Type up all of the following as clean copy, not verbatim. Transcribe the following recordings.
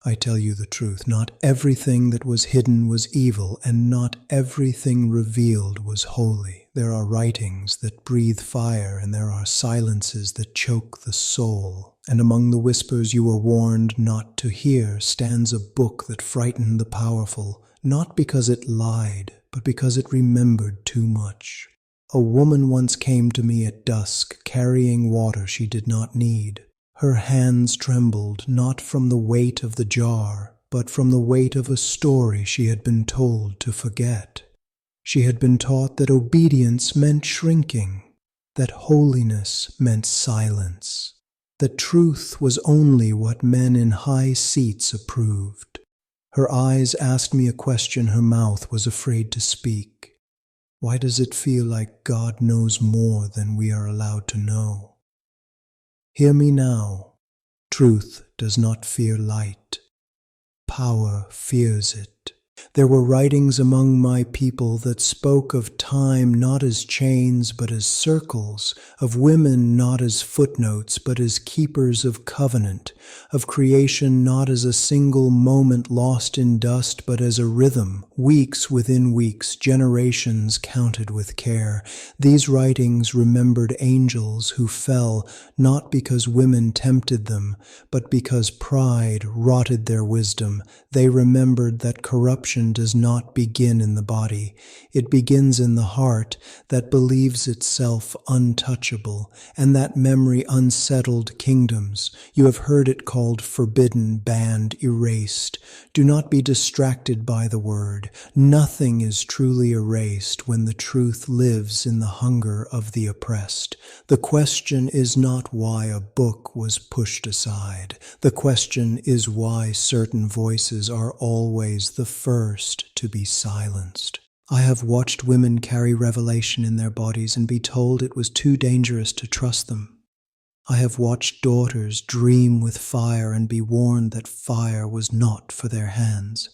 I tell you the truth, not everything that was hidden was evil, and not everything revealed was holy. There are writings that breathe fire, and there are silences that choke the soul. And among the whispers you were warned not to hear stands a book that frightened the powerful, not because it lied, but because it remembered too much. A woman once came to me at dusk, carrying water she did not need. Her hands trembled, not from the weight of the jar, but from the weight of a story she had been told to forget. She had been taught that obedience meant shrinking, that holiness meant silence, that truth was only what men in high seats approved. Her eyes asked me a question her mouth was afraid to speak. Why does it feel like God knows more than we are allowed to know? Hear me now. Truth does not fear light. Power fears it. There were writings among my people that spoke of time not as chains but as circles, of women not as footnotes but as keepers of covenant, of creation not as a single moment lost in dust but as a rhythm, weeks within weeks, generations counted with care. These writings remembered angels who fell not because women tempted them, but because pride rotted their wisdom. They remembered that corruption does not begin in the body. It begins in the heart that believes itself untouchable, and that memory unsettled kingdoms. You have heard it called forbidden, banned, erased. Do not be distracted by the word. Nothing is truly erased when the truth lives in the hunger of the oppressed. The question is not why a book was pushed aside. The question is why certain voices are always the first to be silenced. I have watched women carry revelation in their bodies and be told it was too dangerous to trust them. I have watched daughters dream with fire and be warned that fire was not for their hands.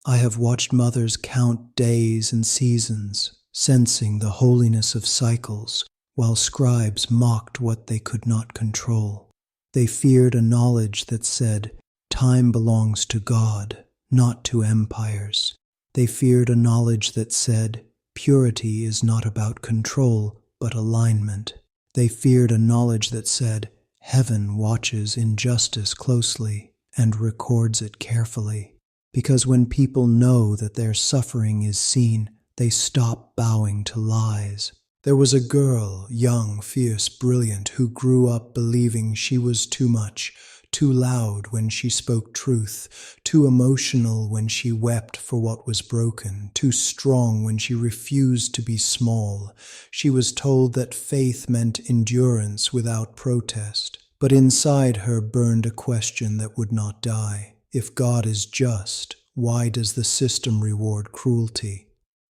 I have watched mothers count days and seasons, sensing the holiness of cycles, while scribes mocked what they could not control. They feared a knowledge that said, time belongs to God, not to empires. They feared a knowledge that said, purity is not about control, but alignment. They feared a knowledge that said, heaven watches injustice closely and records it carefully. Because when people know that their suffering is seen, they stop bowing to lies. There was a girl, young, fierce, brilliant, who grew up believing she was too much, too loud when she spoke truth, too emotional when she wept for what was broken, too strong when she refused to be small. She was told that faith meant endurance without protest. But inside her burned a question that would not die. If God is just, why does the system reward cruelty?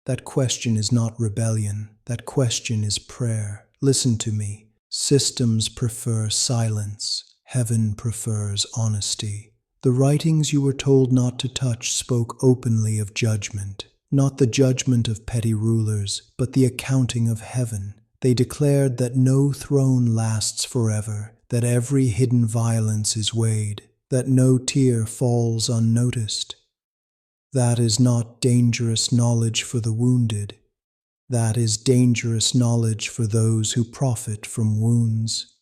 That question is not rebellion. That question is prayer. Listen to me. Systems prefer silence. Heaven prefers honesty. The writings you were told not to touch spoke openly of judgment, not the judgment of petty rulers, but the accounting of heaven. They declared that no throne lasts forever, that every hidden violence is weighed, that no tear falls unnoticed. That is not dangerous knowledge for the wounded. That is dangerous knowledge for those who profit from wounds.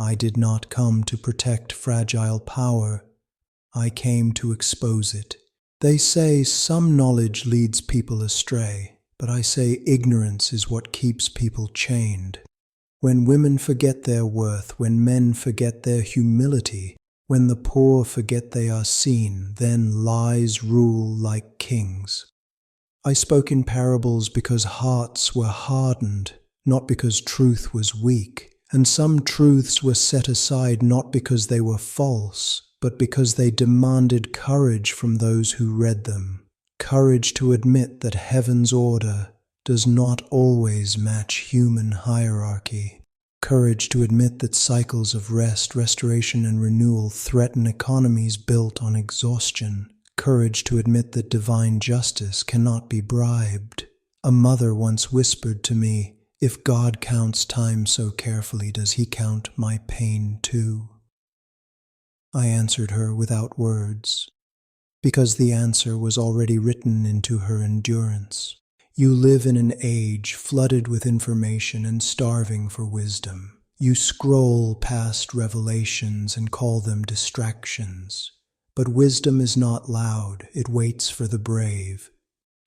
I did not come to protect fragile power. I came to expose it. They say some knowledge leads people astray, but I say ignorance is what keeps people chained. When women forget their worth, when men forget their humility, when the poor forget they are seen, then lies rule like kings. I spoke in parables because hearts were hardened, not because truth was weak. And some truths were set aside not because they were false, but because they demanded courage from those who read them. Courage to admit that heaven's order does not always match human hierarchy. Courage to admit that cycles of rest, restoration, and renewal threaten economies built on exhaustion. Courage to admit that divine justice cannot be bribed. A mother once whispered to me, if God counts time so carefully, does he count my pain too? I answered her without words, because the answer was already written into her endurance. You live in an age flooded with information and starving for wisdom. You scroll past revelations and call them distractions. But wisdom is not loud, it waits for the brave.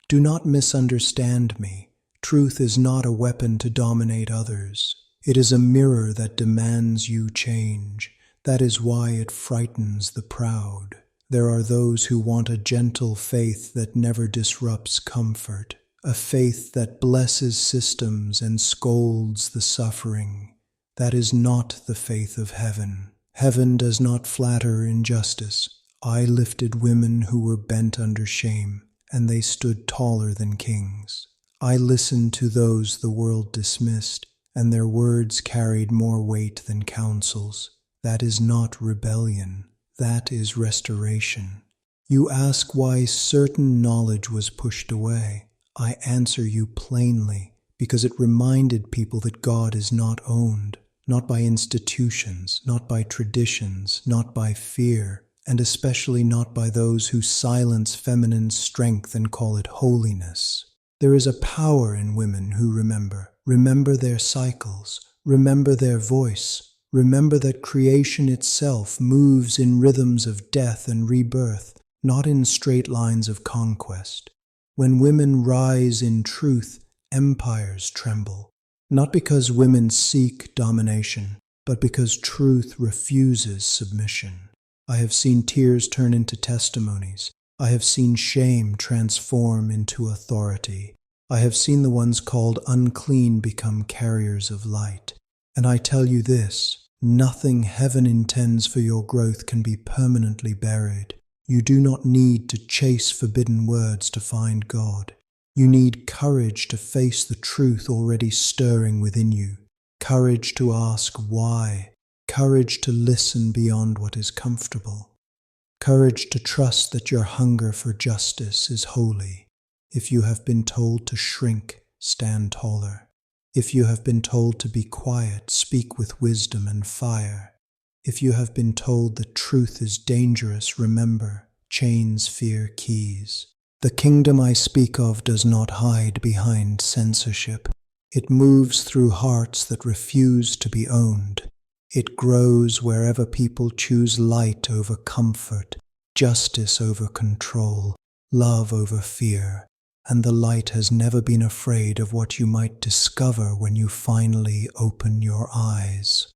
Do not misunderstand me. Truth is not a weapon to dominate others. It is a mirror that demands you change. That is why it frightens the proud. There are those who want a gentle faith that never disrupts comfort, a faith that blesses systems and scolds the suffering. That is not the faith of heaven. Heaven does not flatter injustice. I lifted women who were bent under shame, and they stood taller than kings. I listened to those the world dismissed, and their words carried more weight than counsels. That is not rebellion. That is restoration. You ask why certain knowledge was pushed away. I answer you plainly, because it reminded people that God is not owned, not by institutions, not by traditions, not by fear, and especially not by those who silence feminine strength and call it holiness. There is a power in women who remember their cycles, remember their voice, remember that creation itself moves in rhythms of death and rebirth, not in straight lines of conquest. When women rise in truth, empires tremble, not because women seek domination, but because truth refuses submission. I have seen tears turn into testimonies. I have seen shame transform into authority. I have seen the ones called unclean become carriers of light. And I tell you this, nothing heaven intends for your growth can be permanently buried. You do not need to chase forbidden words to find God. You need courage to face the truth already stirring within you. Courage to ask why. Courage to listen beyond what is comfortable. Courage to trust that your hunger for justice is holy. If you have been told to shrink, stand taller. If you have been told to be quiet, speak with wisdom and fire. If you have been told that truth is dangerous, remember, chains fear keys. The kingdom I speak of does not hide behind censorship. It moves through hearts that refuse to be owned. It grows wherever people choose light over comfort, justice over control, love over fear. And the light has never been afraid of what you might discover when you finally open your eyes.